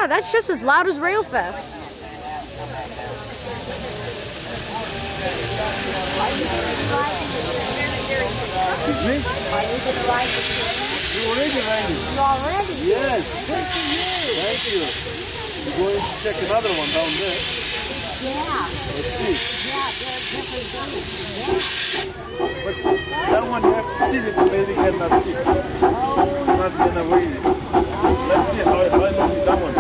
Yeah, that's just as loud as Railfest. Excuse me? Are you going to ride the train? You already riding. You already? Yes. Good for you. Thank you. We're going to check another one down there. Yeah. Let's see. Yeah, they're different things. Yeah. But that one you have to sit it, the baby cannot sit. Oh. It's not going to wait. Let's see how long is that one.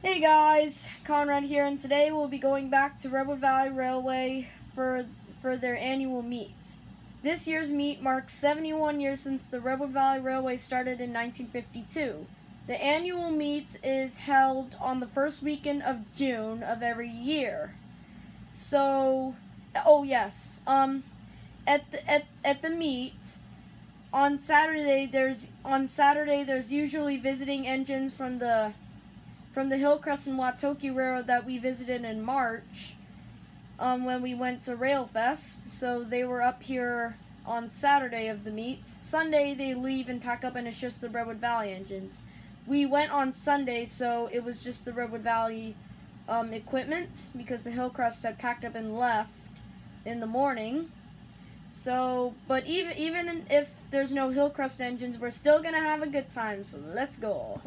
Hey guys, Conrad here, and today we'll be going back to Redwood Valley Railway for their annual meet. This year's meet marks 71 years since the Redwood Valley Railway started in 1952. The annual meet is held on the first weekend of June of every year. So, oh yes, at the meet on Saturday there's usually visiting engines from the Hillcrest and Watoki Railroad that we visited in March when we went to Railfest. So they were up here on Saturday of the meet. Sunday they leave and pack up, and it's just the Redwood Valley engines. We went on Sunday, so it was just the Redwood Valley equipment because the Hillcrest had packed up and left in the morning. So, but even if there's no Hillcrest engines, we're still gonna have a good time. So let's go.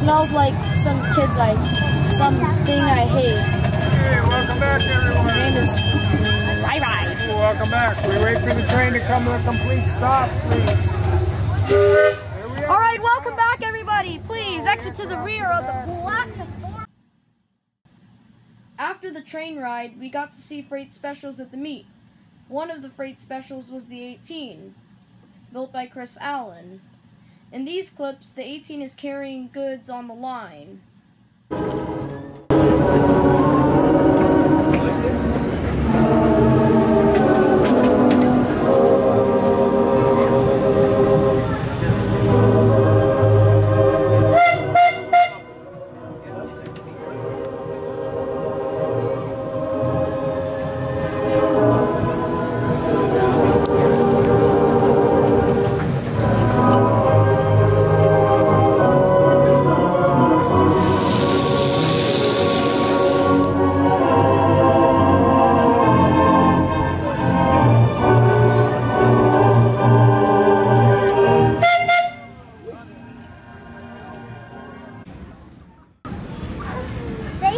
smells like something I hate. Hey, welcome back, everyone. My name is RVRY. Welcome back. We wait for the train to come to a complete stop, please. Here we are. All right, welcome back, everybody. Please exit to the rear of the platform. After the train ride, we got to see freight specials at the meet. One of the freight specials was the 18, built by Allan. In these clips, the 18 is carrying goods on the line.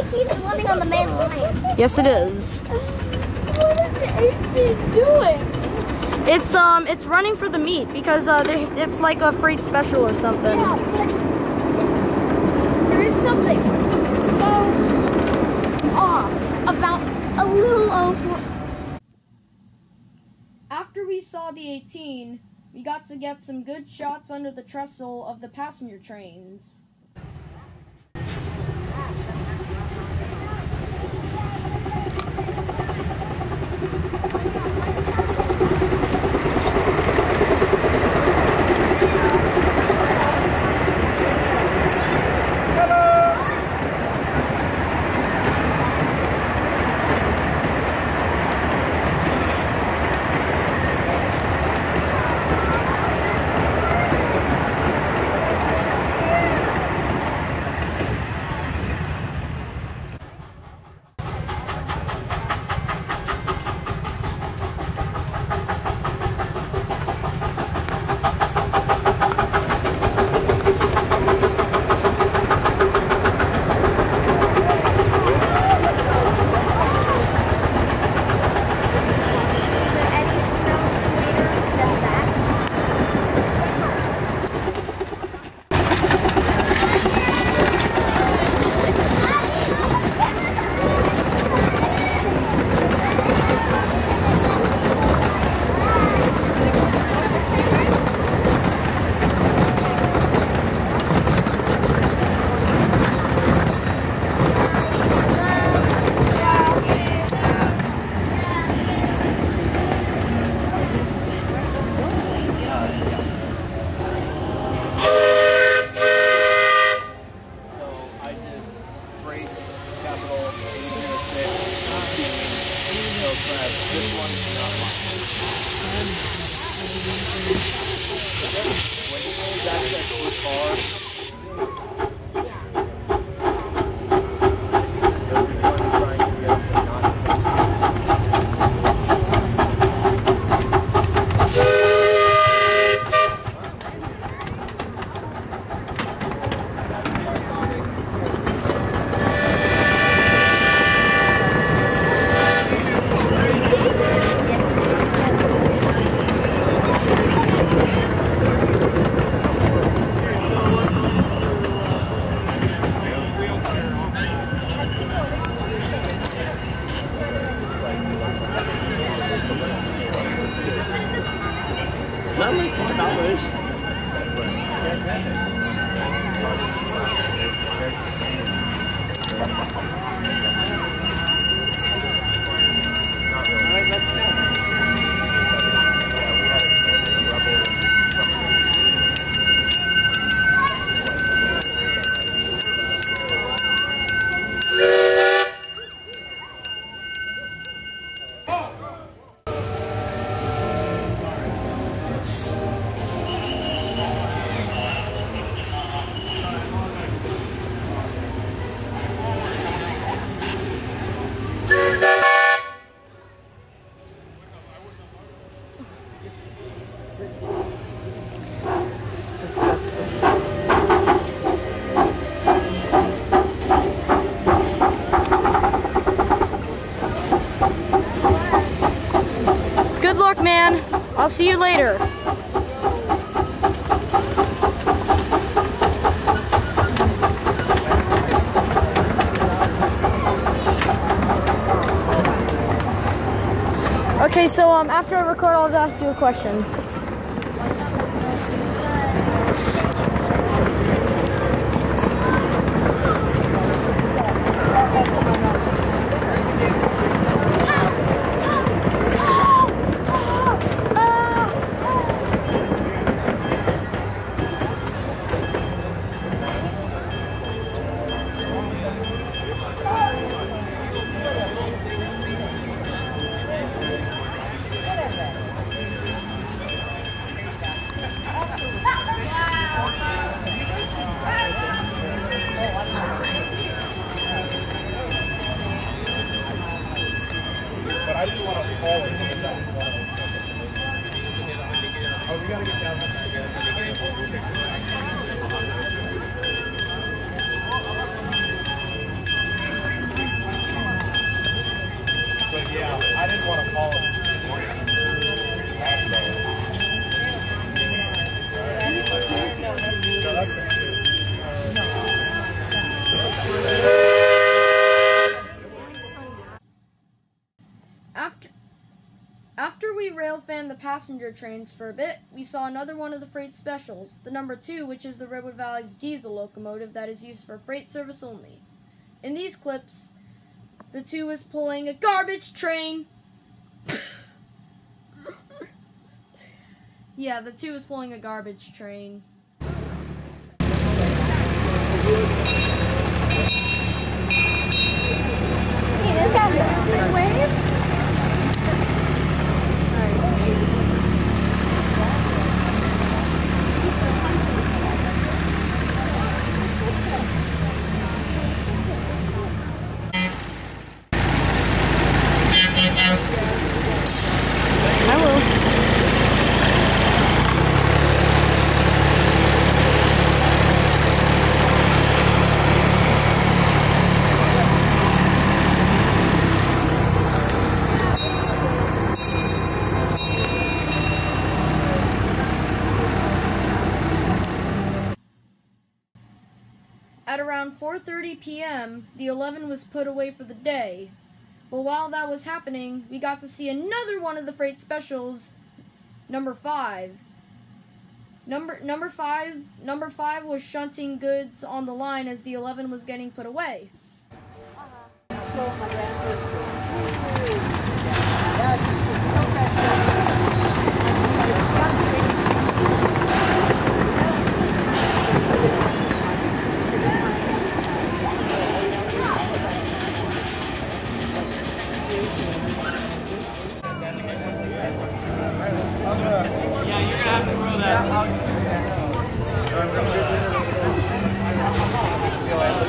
It's running on the main line. Yes, it is. What is the 18 doing? It's running for the meet because it's like a freight special or something. Yeah, but there is something so off about a little over. After we saw the 18, we got to get some good shots under the trestle of the passenger trains. I'll see you later. Okay, so after I record, I'll ask you a question. But I didn't want to fall in the down. Oh, we gotta get down. But yeah, I didn't want to fall in. No, that's the After we rail fanned the passenger trains for a bit, we saw another one of the freight specials, the number 2, which is the Redwood Valley's diesel locomotive that is used for freight service only. In these clips, the 2 is pulling a garbage train. Yeah, the 2 is pulling a garbage train. At around 4:30 p.m., the 11 was put away for the day. But while that was happening, we got to see another one of the freight specials, number 5. Number five was shunting goods on the line as the 11 was getting put away. So my grandson. Yeah, you're gonna have to throw that out.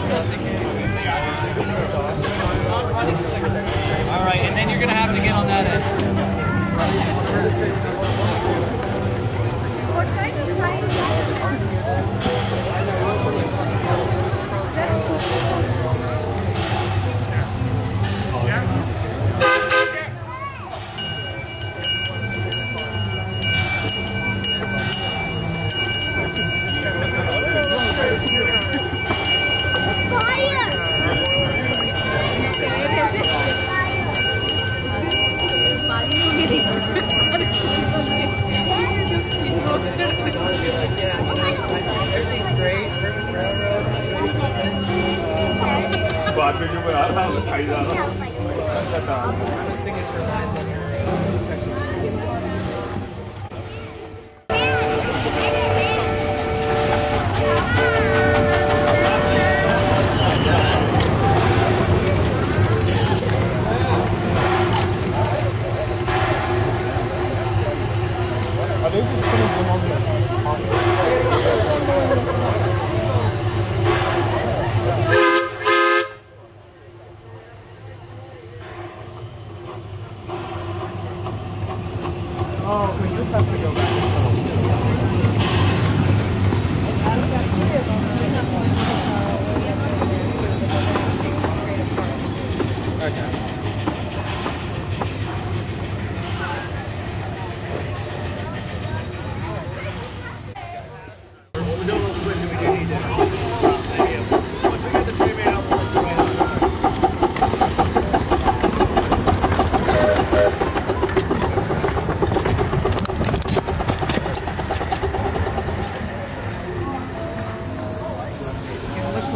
Just in case. All right, and then you're gonna have to get on that end. Signature lines on your picture. Are they just putting them on the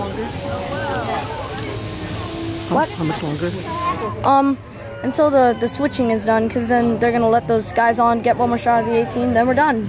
longer? What? How much longer? Until the switching is done, because then they're gonna let those guys on, get one more shot of the 18, then we're done.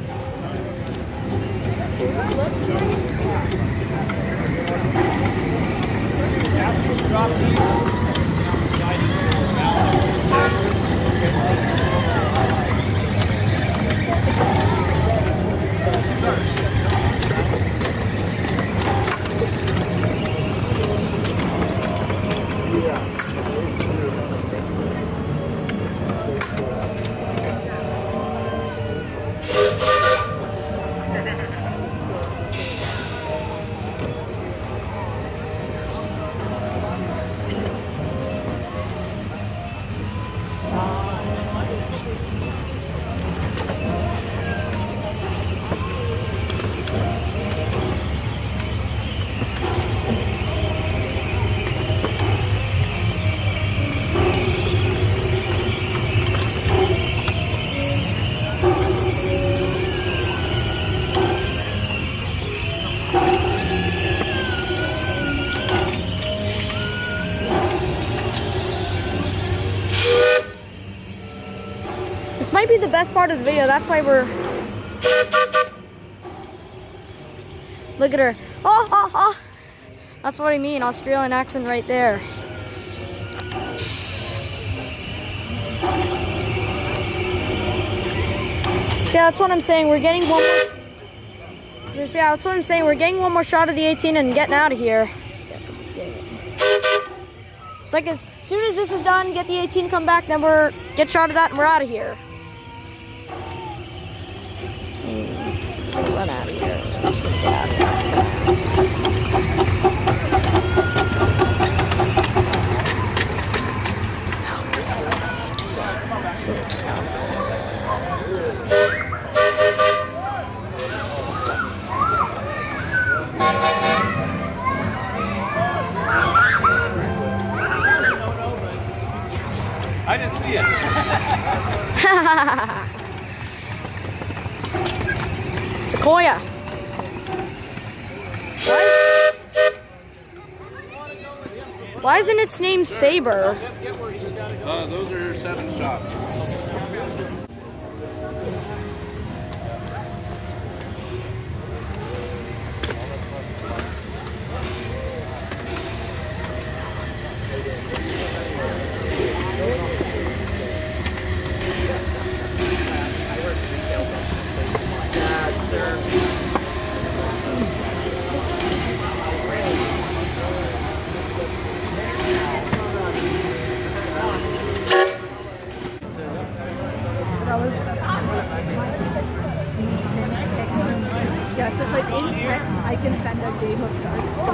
This might be the best part of the video, that's why we're... Look at her. Oh, oh, oh. That's what I mean, Australian accent right there. See, that's what I'm saying, we're getting one more... See, that's what I'm saying, we're getting one more shot of the 18 and getting out of here. It's like as soon as this is done, get the 18, come back, then we're get shot of that and we're out of here. Run out of here. Get out of here. I didn't see it. Sequoia. Why isn't its name Saber? Those are 7 shots. Yes, it's like in text, I can send a game of darts to her.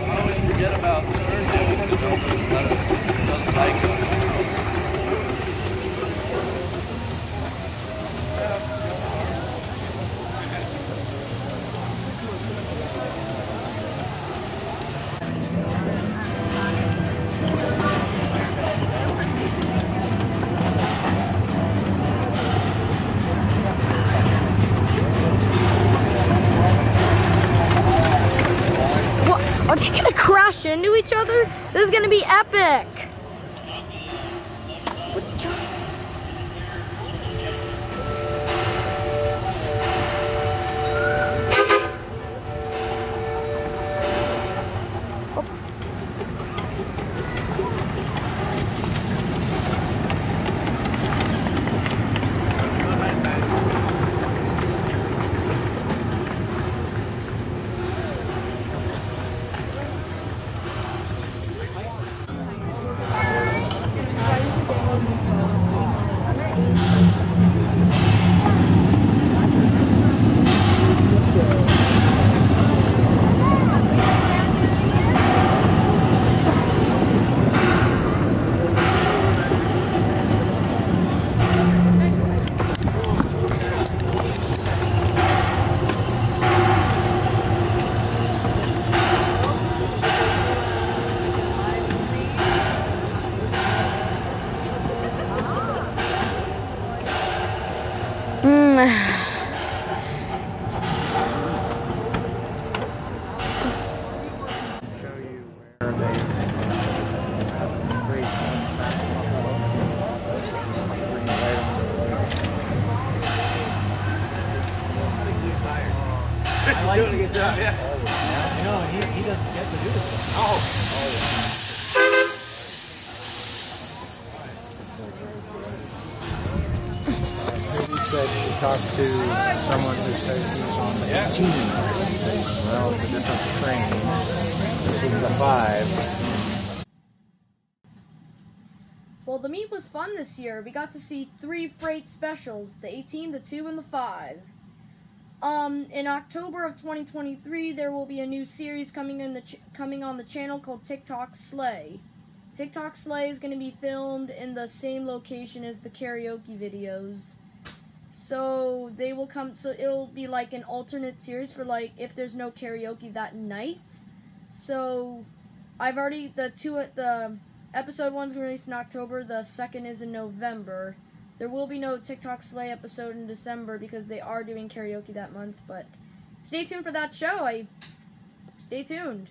I always forget about Thursday because doesn't like us. Are they gonna crash into each other? This is gonna be epic. doing a good job, yeah. You know, he doesn't get to do this. He said she talked to someone who said he was on the 18. Well, it's a different train. This is the 5. Well, the meet was fun this year. We got to see 3 freight specials, the 18, the 2, and the 5. In October of 2023, there will be a new series coming on the channel called TikTok Slay. TikTok Slay is going to be filmed in the same location as the karaoke videos. So they will come. So it'll be like an alternate series for like if there's no karaoke that night. So I've already the episode 1's released in October. The 2nd is in November. There will be no TikTok Slay episode in December because they are doing karaoke that month. But stay tuned for that show. Stay tuned.